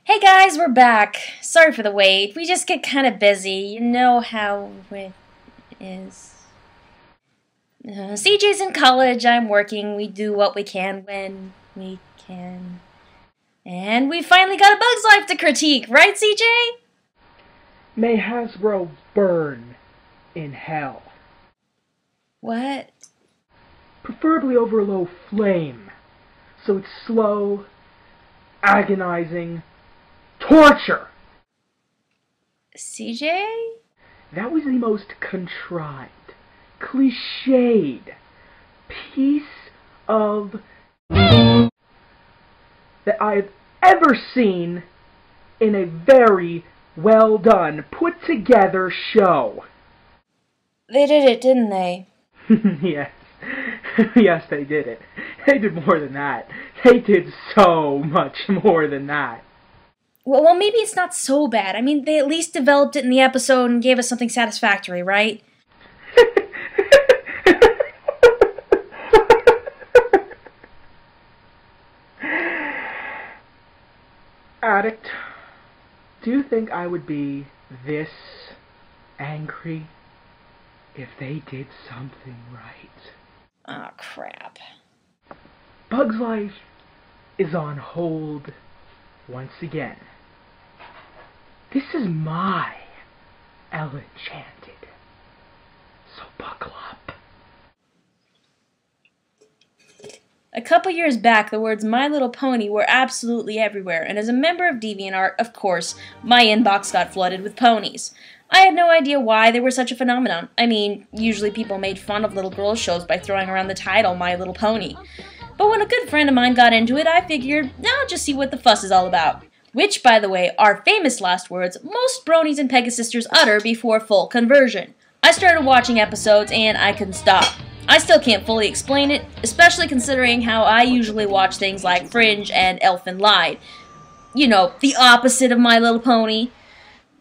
Hey guys, we're back. Sorry for the wait. We just get kind of busy. You know how it is. CJ's in college, I'm working. We do what we can when we can. And we finally got a Bug's Life to critique, right CJ? May Hasbro burn in hell. What? Preferably over a low flame, so it's slow, agonizing torture. CJ? That was the most contrived, cliched piece of that I've ever seen in a very well done, put together show. They did it, didn't they? Yes. Yes, they did it. They did more than that. They did so much more than that. Well, maybe it's not so bad. I mean, they at least developed it in the episode and gave us something satisfactory, right? Addict, do you think I would be this angry if they did something right? Aw, crap. Bug's Life is on hold once again. This is my Enchanted, so buckle up. A couple years back, the words My Little Pony were absolutely everywhere, and as a member of DeviantArt, of course, my inbox got flooded with ponies. I had no idea why they were such a phenomenon. I mean, usually people made fun of little girls' shows by throwing around the title My Little Pony. But when a good friend of mine got into it, I figured, I'll just see what the fuss is all about. Which, by the way, are famous last words most bronies and Pegasisters utter before full conversion. I started watching episodes and I couldn't stop. I still can't fully explain it, especially considering how I usually watch things like Fringe and Elfin Lied. You know, the opposite of My Little Pony.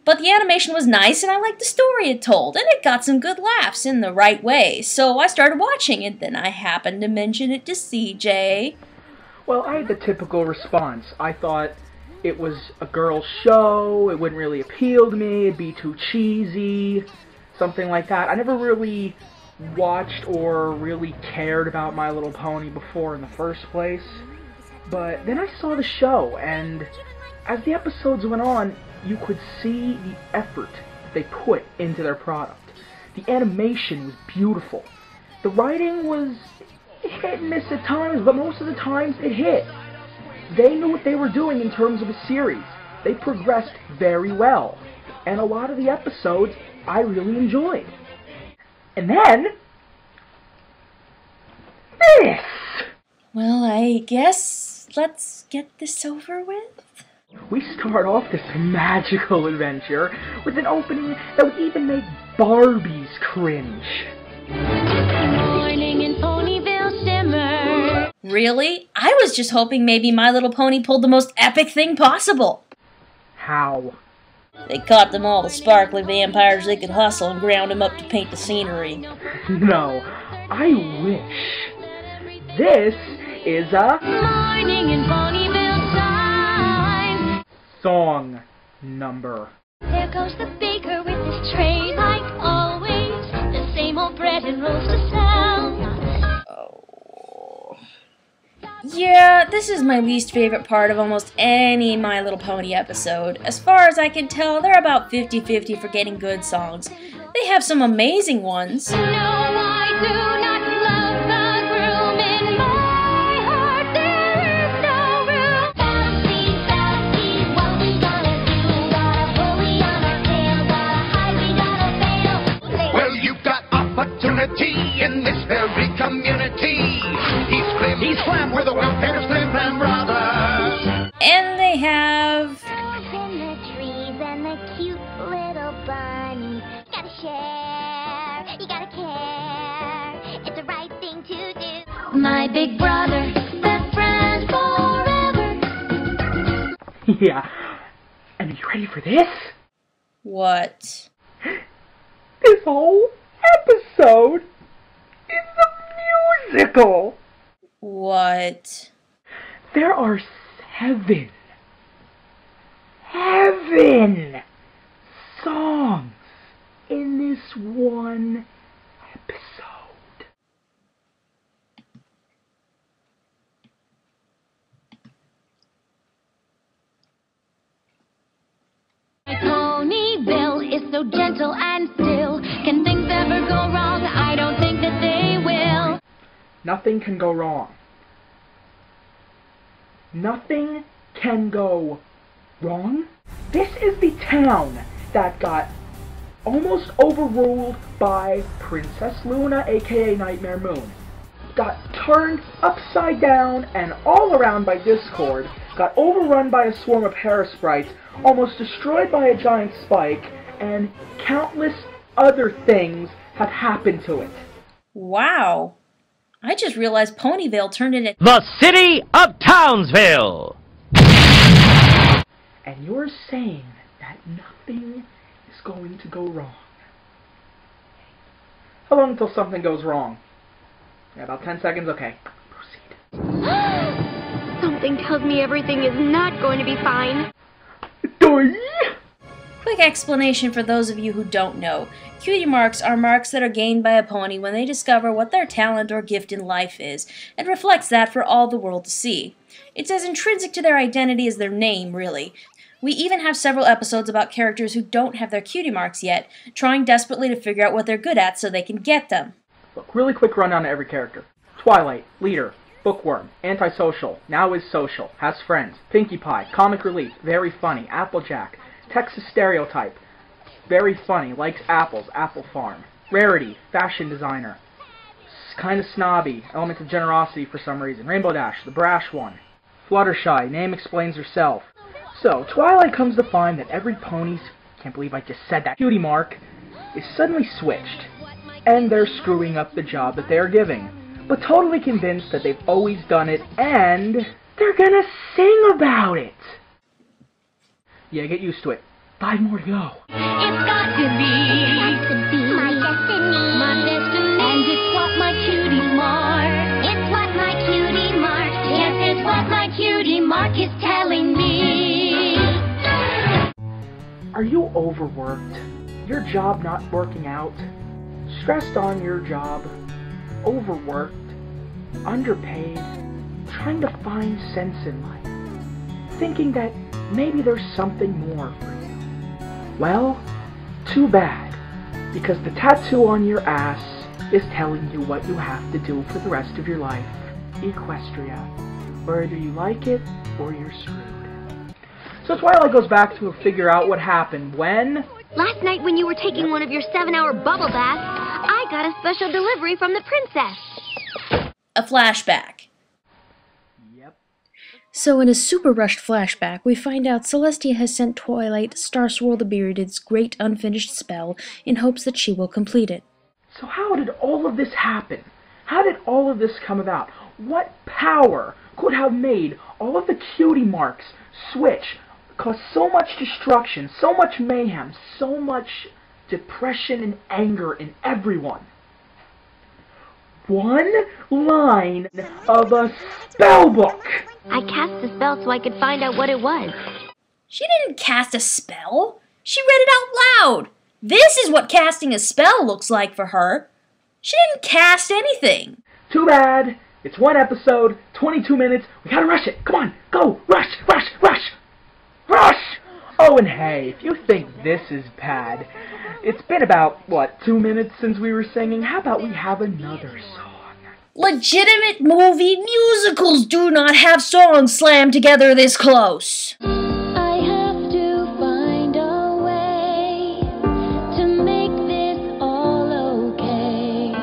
But the animation was nice and I liked the story it told, and it got some good laughs in the right way, so I started watching it, then I happened to mention it to CJ. Well, I had the typical response. I thought it was a girl's show, it wouldn't really appeal to me, it'd be too cheesy, something like that. I never really watched or really cared about My Little Pony before in the first place, but then I saw the show, and as the episodes went on, you could see the effort they put into their product. The animation was beautiful. The writing was hit and miss at times, but most of the times it hit. They knew what they were doing in terms of a series. They progressed very well, and a lot of the episodes I really enjoyed. And then this! Well, I guess let's get this over with. We start off this magical adventure with an opening that would even make Barbies cringe. Morning in Ponyville shimmer. Really? I was just hoping maybe My Little Pony pulled the most epic thing possible. How? They caught them all the sparkly vampires they could hustle and ground them up to paint the scenery. No, I wish. This is a Morning in Ponyville shine. song number. There goes the baker with his tray, like always. The same old bread and rolls to sell. Oh. Yeah, this is my least favorite part of almost any My Little Pony episode. As far as I can tell, they're about 50-50 for getting good songs. They have some amazing ones. No, I do not love the groom. In my heart there is no room. Bouncy, bouncy, what we gonna do? Got a pulley on our tail, got a high, we gotta fail. Well, you've got opportunity in this very community. He's Clem, we're the welfare Slim and Brothers. And they have... In the trees and the cute little bunnies. You gotta share, you gotta care. It's the right thing to do. My big brother, best friend forever. Yeah. And are you ready for this? What? This whole episode is a musical. What? There are 7 7 songs in this one episode. Ponyville is so gentle and still. Can things ever go wrong? I don't think that they will. Nothing can go wrong. Nothing can go wrong? This is the town that got almost overruled by Princess Luna, aka Nightmare Moon. Got turned upside down and all around by Discord, got overrun by a swarm of Parasprites, almost destroyed by a giant spike, and countless other things have happened to it. Wow. I just realized Ponyville turned into The city of Townsville! And you're saying that nothing is going to go wrong. How long until something goes wrong? Yeah, about 10 seconds? Okay. Proceed. Something tells me everything is not going to be fine. Doi! Quick explanation for those of you who don't know. Cutie marks are marks that are gained by a pony when they discover what their talent or gift in life is, and reflects that for all the world to see. It's as intrinsic to their identity as their name, really. We even have several episodes about characters who don't have their cutie marks yet, trying desperately to figure out what they're good at so they can get them. Look, really quick rundown of every character. Twilight, leader. Bookworm, antisocial, now is social, has friends. Pinkie Pie, comic relief, very funny. Applejack, Texas stereotype, very funny, likes apples, Apple Farm. Rarity, fashion designer, kind of snobby, elements of generosity for some reason. Rainbow Dash, the brash one. Fluttershy, name explains herself. So, Twilight comes to find that every pony's, can't believe I just said that, cutie mark, is suddenly switched. And they're screwing up the job that they're giving. But totally convinced that they've always done it, and they're gonna sing about it. Yeah, get used to it. 5 more to go. It's got to be my destiny. My destiny. And it's what my cutie mark. It's what my cutie mark. Yes, it's what my cutie mark is telling me. Are you overworked? Your job not working out? Stressed on your job? Overworked? Underpaid? Trying to find sense in life? Thinking that maybe there's something more for you? Well, too bad, because the tattoo on your ass is telling you what you have to do for the rest of your life. Equestria. Whether you like it or you're screwed. So Twilight goes back to figure out what happened when... Last night when you were taking one of your 7-hour bubble baths, I got a special delivery from the princess. A flashback. Yep. So in a super rushed flashback, we find out Celestia has sent Twilight Star Swirl the Bearded's great unfinished spell in hopes that she will complete it. So how did all of this happen? How did all of this come about? What power could have made all of the cutie marks switch, cause so much destruction, so much mayhem, so much depression and anger in everyone? One line of a spell book! I cast the spell so I could find out what it was. She didn't cast a spell. She read it out loud. This is what casting a spell looks like for her. She didn't cast anything. Too bad. It's one episode, 22 minutes. We gotta rush it. Come on, go! Rush, rush, rush! Rush! Oh, and hey, if you think this is bad, it's been about, what, 2 minutes since we were singing? How about we have another song? Legitimate movie musicals do not have songs slammed together this close. I have to find a way to make this all okay.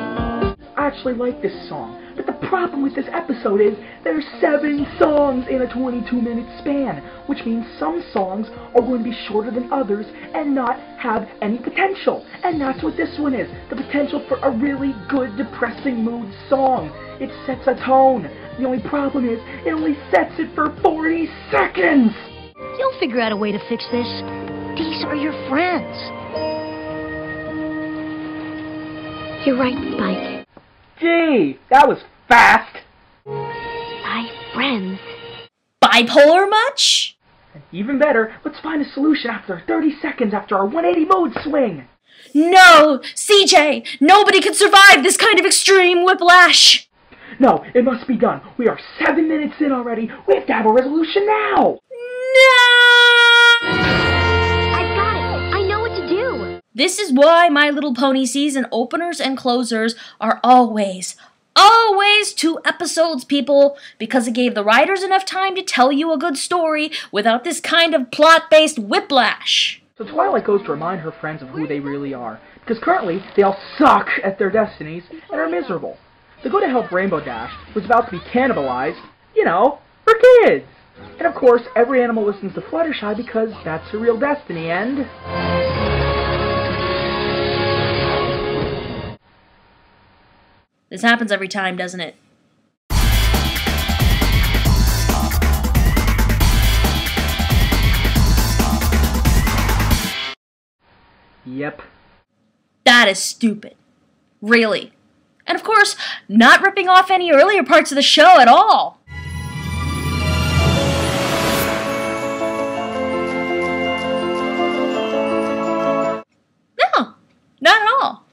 I actually like this song, but the problem with this episode is there's 7 songs in a 22-minute span, which means some songs are going to be shorter than others and not have any potential. And that's what this one is, the potential for a really good depressing mood song. It sets a tone. The only problem is it only sets it for 40 seconds. You'll figure out a way to fix this. These are your friends. You're right, Spike. Gee, that was fast. My friends. Bipolar much? And Even better, let's find a solution after 30 seconds after our 180 mode swing. No! CJ! Nobody could survive this kind of extreme whiplash! No, it must be done. We are 7 minutes in already. We have to have a resolution now. No! I've got it. I know what to do. This is why My Little Pony season openers and closers are always 2 episodes, people, because it gave the writers enough time to tell you a good story without this kind of plot-based whiplash. So Twilight goes to remind her friends of who they really are, because currently they all suck at their destinies and are miserable. They go to help Rainbow Dash, who's about to be cannibalized, for kids. And of course, every animal listens to Fluttershy because that's her real destiny, and... This happens every time, doesn't it? Yep. That is stupid. Really. And of course, not ripping off any earlier parts of the show at all. No, not at all.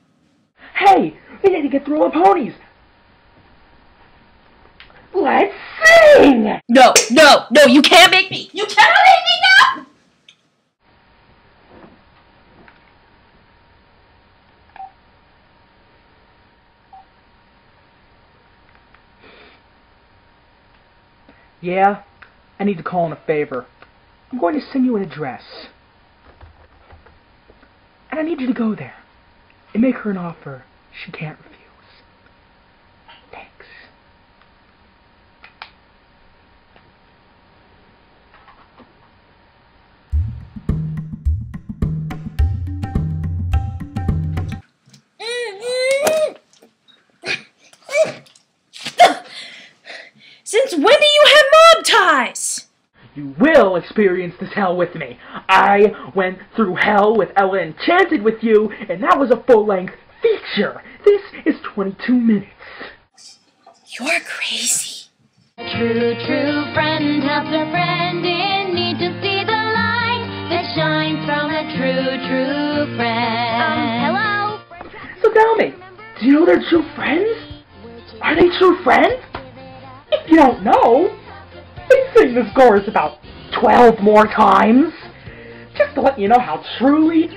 Hey, we need to get through our ponies. Let's sing! No, you can't make me. You cannot make me, no! Yeah, I need to call in a favor. I'm going to send you an address. And I need you to go there and make her an offer she can't refuse. Thanks. Since when do you have mob ties? You will experience this hell with me. I went through hell with Ella Enchanted with you, and that was a full-length feature. This is 22 minutes. You're crazy. True friend helps a friend in need to see the light that shines from a true friend. Hello? So tell me, do you know they're true friends? Are they true friends? If you don't know, they sing this chorus about 12 more times. Just to let you know how truly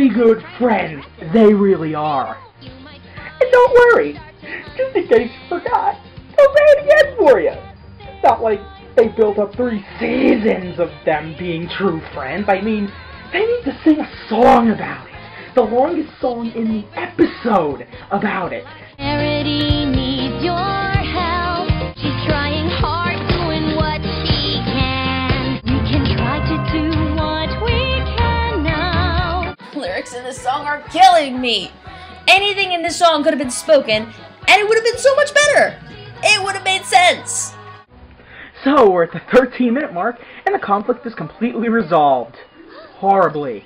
good friends they really are. And don't worry, just in case you forgot, I'll say it again for you. It's not like they built up 3 seasons of them being true friends. I mean, they need to sing a song about it. The longest song in the episode about it. Charity needs your help. She's trying hard, doing what she can. We can try to do what we can now. Lyrics in this song are killing me. Anything in this song could have been spoken, and it would have been so much better. It would have made sense. So we're at the 13-minute mark, and the conflict is completely resolved. Horribly.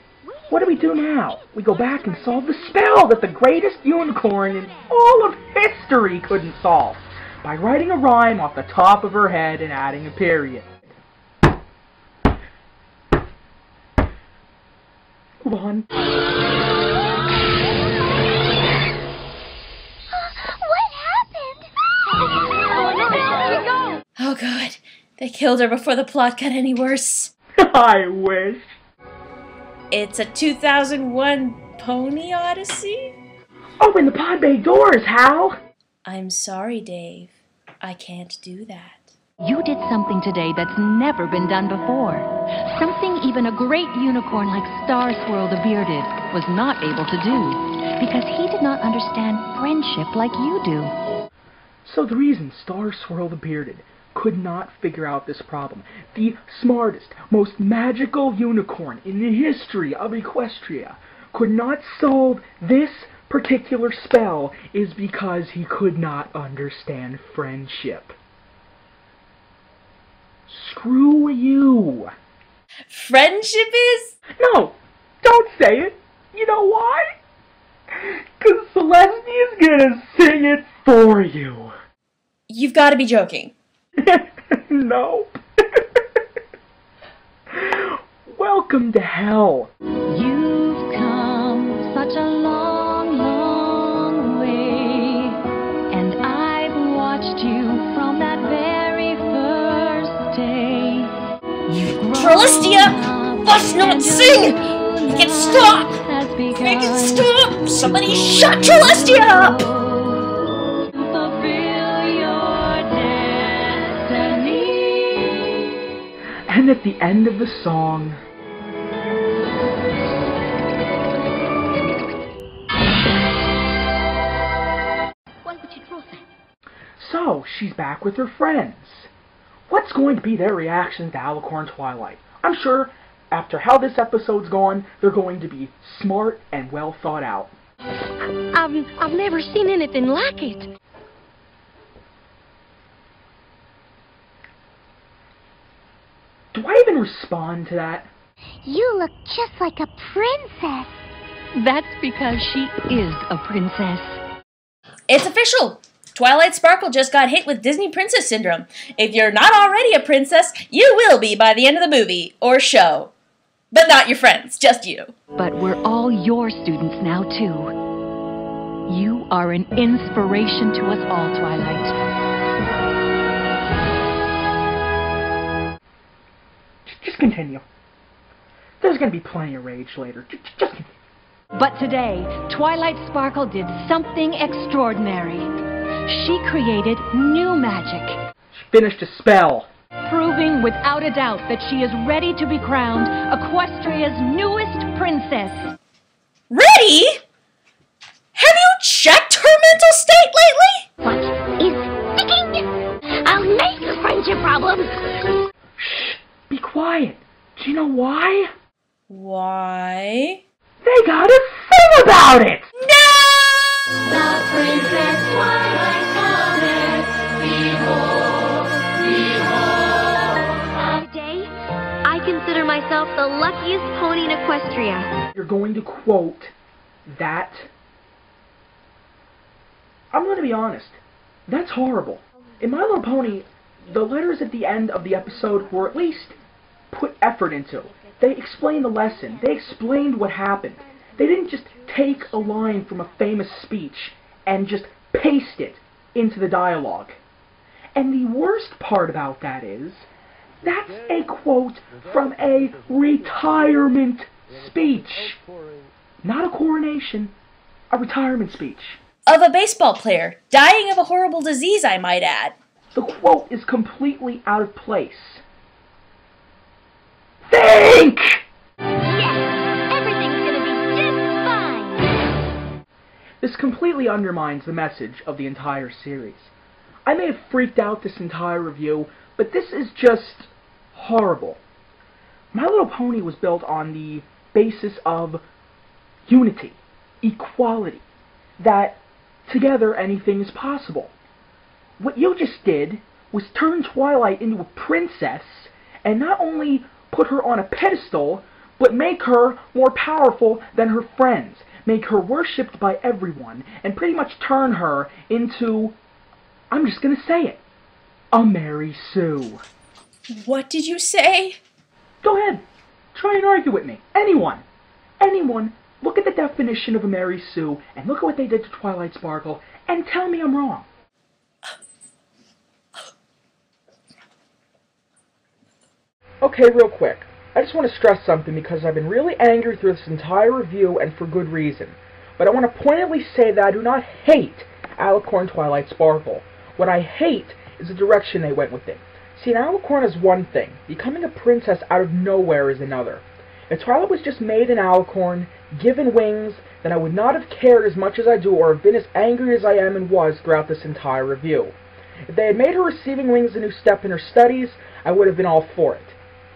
What do we do now? We go back and solve the spell that the greatest unicorn in all of history couldn't solve, by writing a rhyme off the top of her head and adding a period. Move on. What happened? Oh god, they killed her before the plot got any worse. I wish. It's a 2001 Pony Odyssey? Open the pod bay doors, Hal! I'm sorry, Dave. I can't do that. You did something today that's never been done before. Something even a great unicorn like Star Swirl the Bearded was not able to do, because he did not understand friendship like you do. So the reason Star Swirl the Bearded could not figure out this problem, the smartest, most magical unicorn in the history of Equestria, could not solve this particular spell, is because he could not understand friendship. Screw you. Friendship is? No, don't say it. You know why? 'Cause Celestia's gonna sing it for you. You've got to be joking. No. Welcome to hell. You've come such a long, long way, and I've watched you from that very first day. You've grown Trollistia! up Must not and your sing! new Make it stop! life has Make it begun. stop! Somebody shut Trollistia up! Fulfill your destiny. And at the end of the song, Why would you draw that? so she's back with her friends. What's going to be their reaction to Alicorn Twilight? I'm sure after how this episode's gone, they're going to be smart and well thought out. I've never seen anything like it. Do I even respond to that? You look just like a princess. That's because she is a princess. It's official! Twilight Sparkle just got hit with Disney Princess Syndrome. If you're not already a princess, you will be by the end of the movie or show. But not your friends, just you. But we're all your students now, too. You are an inspiration to us all, Twilight. Just continue. There's going to be plenty of rage later. Just continue. But today, Twilight Sparkle did something extraordinary. She created new magic, She finished a spell. proving without a doubt that she is ready to be crowned Equestria's newest princess. Ready? Have you checked her mental state lately? What is sticking? I'll make your friendship problems. Shh, be quiet. Do you know why? Why? They gotta sing about it! No! The Princess Twilight cometh. Behold, behold. Today, I consider myself the luckiest pony in Equestria. You're going to quote that. I'm going to be honest. That's horrible. In My Little Pony, the letters at the end of the episode were at least put effort into. They explained the lesson. They explained what happened. They didn't just take a line from a famous speech and just paste it into the dialogue. And the worst part about that is, that's a quote from a retirement speech. Not a coronation, a retirement speech. Of a baseball player, dying of a horrible disease, I might add. The quote is completely out of place. Think! Yes, everything's gonna be just fine. This completely undermines the message of the entire series. I may have freaked out this entire review, but this is just horrible. My Little Pony was built on the basis of unity, equality, that together anything is possible. What you just did was turn Twilight into a princess and not only put her on a pedestal, but make her more powerful than her friends, make her worshipped by everyone, and pretty much turn her into, I'm just gonna say it, a Mary Sue. What did you say? Go ahead, try and argue with me. Anyone, look at the definition of a Mary Sue, and look at what they did to Twilight Sparkle, and tell me I'm wrong. Okay, real quick. I just want to stress something because I've been really angry through this entire review, and for good reason. But I want to pointedly say that I do not hate Alicorn Twilight Sparkle. What I hate is the direction they went with it. See, an Alicorn is one thing. Becoming a princess out of nowhere is another. If Twilight was just made an Alicorn, given wings, then I would not have cared as much as I do or have been as angry as I am and was throughout this entire review. If they had made her receiving wings a new step in her studies, I would have been all for it.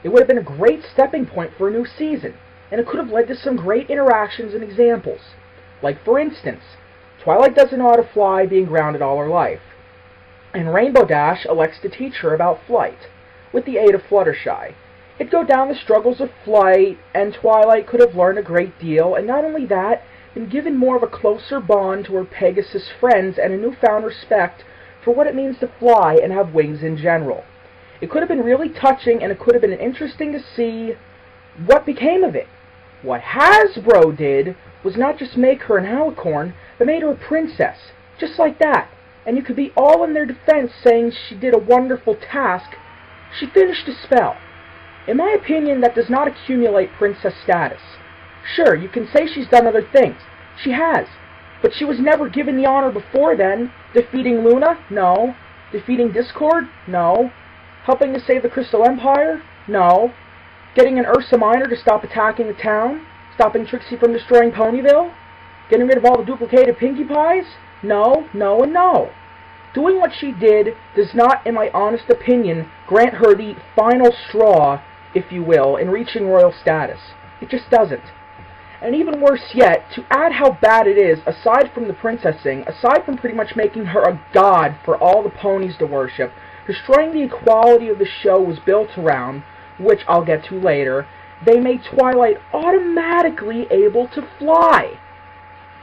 It would have been a great stepping point for a new season, and it could have led to some great interactions and examples. Like, for instance, Twilight doesn't know how to fly, being grounded all her life, and Rainbow Dash elects to teach her about flight, with the aid of Fluttershy. It'd go down the struggles of flight, and Twilight could have learned a great deal, and not only that, been given more of a closer bond to her Pegasus friends and a newfound respect for what it means to fly and have wings in general. It could have been really touching, and it could have been interesting to see what became of it. What Hasbro did was not just make her an alicorn, but made her a princess, just like that. And you could be all in their defense saying she did a wonderful task. She finished a spell. In my opinion, that does not accumulate princess status. Sure, you can say she's done other things. She has. But she was never given the honor before then. Defeating Luna? No. Defeating Discord? No. Helping to save the Crystal Empire? No. Getting an Ursa Minor to stop attacking the town? Stopping Trixie from destroying Ponyville? Getting rid of all the duplicated Pinkie Pies? No, no, and no. Doing what she did does not, in my honest opinion, grant her the final straw, if you will, in reaching royal status. It just doesn't. And even worse yet, to add how bad it is, aside from the princessing, aside from pretty much making her a god for all the ponies to worship, destroying the equality of the show was built around, which I'll get to later, they made Twilight automatically able to fly.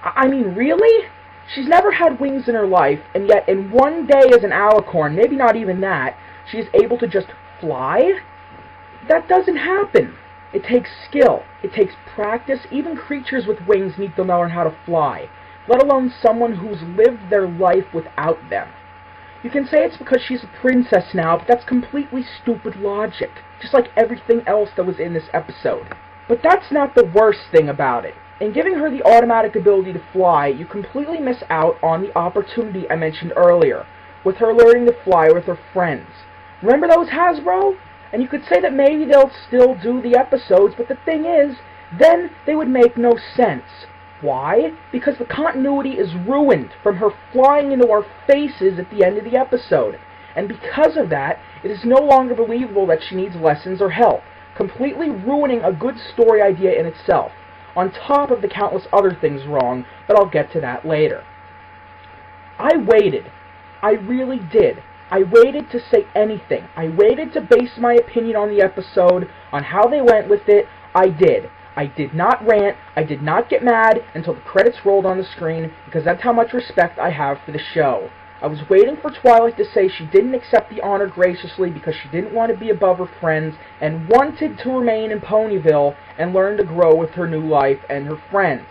I mean, really? She's never had wings in her life, and yet in one day as an alicorn, maybe not even that, she is able to just fly? That doesn't happen. It takes skill. It takes practice. Even creatures with wings need to learn how to fly, let alone someone who's lived their life without them. You can say it's because she's a princess now, but that's completely stupid logic, just like everything else that was in this episode. But that's not the worst thing about it. In giving her the automatic ability to fly, you completely miss out on the opportunity I mentioned earlier, with her learning to fly with her friends. Remember those, Hasbro? And you could say that maybe they'll still do the episodes, but the thing is, then they would make no sense. Why? Because the continuity is ruined from her flying into our faces at the end of the episode. And because of that, it is no longer believable that she needs lessons or help, completely ruining a good story idea in itself, on top of the countless other things wrong, but I'll get to that later. I waited. I really did. I waited to say anything. I waited to base my opinion on the episode, on how they went with it. I did. I did not rant. I did not get mad until the credits rolled on the screen, because that's how much respect I have for the show. I was waiting for Twilight to say she didn't accept the honor graciously because she didn't want to be above her friends and wanted to remain in Ponyville and learn to grow with her new life and her friends.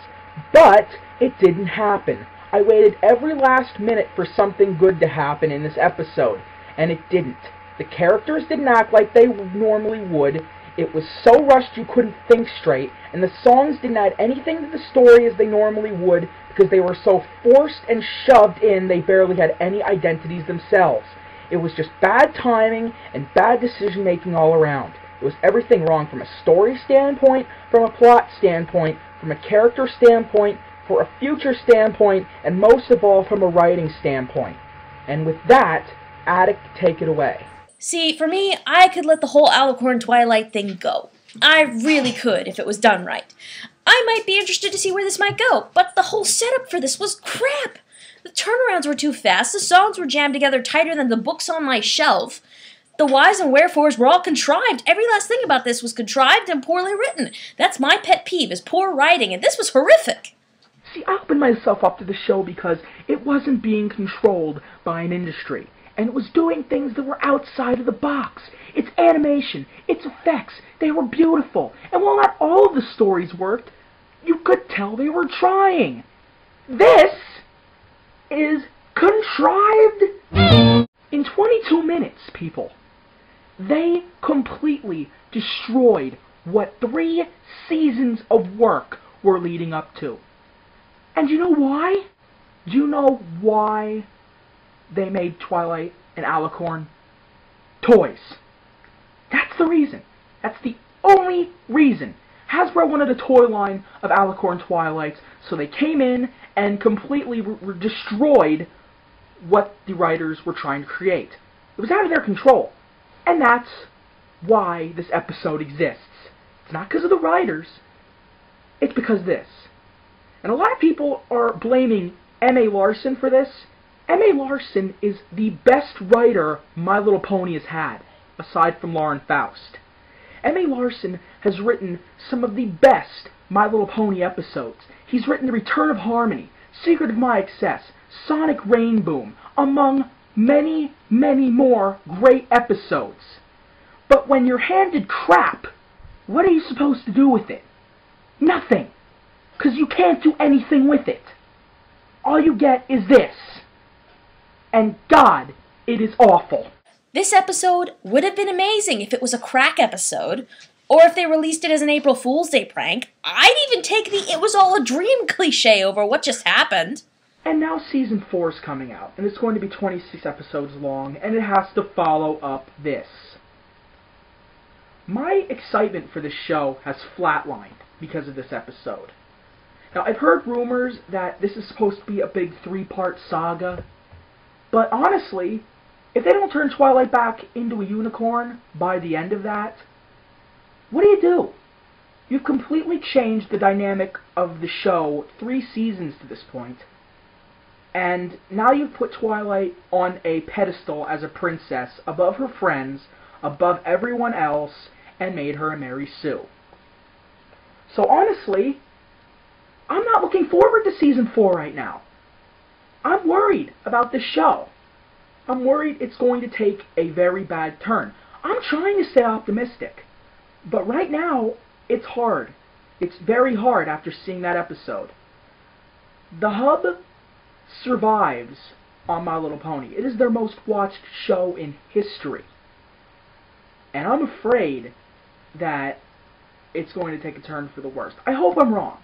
But it didn't happen. I waited every last minute for something good to happen in this episode, and it didn't. The characters didn't act like they normally would. It was so rushed you couldn't think straight, and the songs didn't add anything to the story as they normally would because they were so forced and shoved in they barely had any identities themselves. It was just bad timing and bad decision-making all around. It was everything wrong from a story standpoint, from a plot standpoint, from a character standpoint, for a future standpoint, and most of all from a writing standpoint. And with that, Attic, take it away. See, for me, I could let the whole Alicorn Twilight thing go. I really could, if it was done right. I might be interested to see where this might go, but the whole setup for this was crap. The turnarounds were too fast, the songs were jammed together tighter than the books on my shelf. The whys and wherefores were all contrived. Every last thing about this was contrived and poorly written. That's my pet peeve, is poor writing, and this was horrific. See, I opened myself up to the show because it wasn't being controlled by an industry, and it was doing things that were outside of the box. Its animation, its effects, they were beautiful, and while not all of the stories worked, you could tell they were trying. This is contrived. In 22 minutes, people, they completely destroyed what 3 seasons of work were leading up to. And you know why? Do you know why they made Twilight and Alicorn? Toys. That's the reason. That's the only reason. Hasbro wanted a toy line of Alicorn Twilights, so they came in and completely destroyed what the writers were trying to create. It was out of their control. And that's why this episode exists. It's not because of the writers. It's because of this. And a lot of people are blaming M.A. Larson for this. M.A. Larson is the best writer My Little Pony has had, aside from Lauren Faust. M.A. Larson has written some of the best My Little Pony episodes. He's written The Return of Harmony, Secret of My Excess, Sonic Rainboom, among many, many more great episodes. But when you're handed crap, what are you supposed to do with it? Nothing. Because you can't do anything with it. All you get is this. And God, it is awful. This episode would have been amazing if it was a crack episode, or if they released it as an April Fool's Day prank. I'd even take the "it was all a dream" cliche over what just happened. And now Season 4 is coming out, and it's going to be 26 episodes long, and it has to follow up this. My excitement for this show has flatlined because of this episode. Now, I've heard rumors that this is supposed to be a big 3-part saga, but honestly, if they don't turn Twilight back into a unicorn by the end of that, what do? You've completely changed the dynamic of the show 3 seasons to this point, and now you've put Twilight on a pedestal as a princess above her friends, above everyone else, and made her a Mary Sue. So honestly, I'm not looking forward to Season 4 right now. I'm worried about this show. I'm worried it's going to take a very bad turn. I'm trying to stay optimistic, but right now, it's hard. It's very hard after seeing that episode. The Hub survives on My Little Pony. It is their most watched show in history. And I'm afraid that it's going to take a turn for the worst. I hope I'm wrong.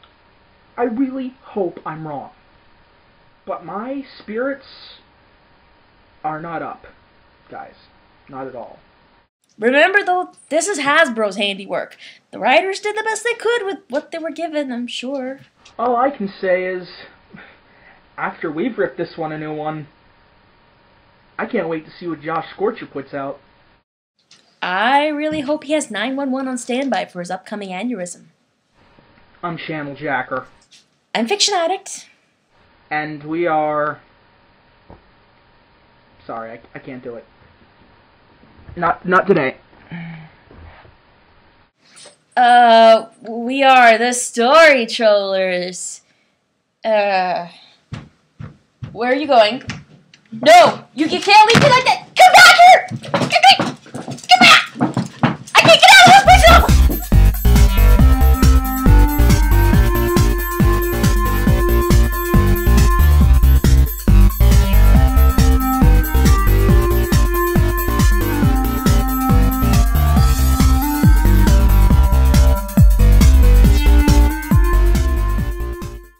I really hope I'm wrong. But my spirits are not up, guys. Not at all. Remember, though, this is Hasbro's handiwork. The writers did the best they could with what they were given, I'm sure. All I can say is, after we've ripped this one a new one, I can't wait to see what Josh Scorcher puts out. I really hope he has 911 on standby for his upcoming aneurysm. I'm Channel Jacker. I'm Fiction Addict. And we are... Sorry, I can't do it. Not today. We are the StoryTrollers. Where are you going? No! You can't leave me like that! Come back here!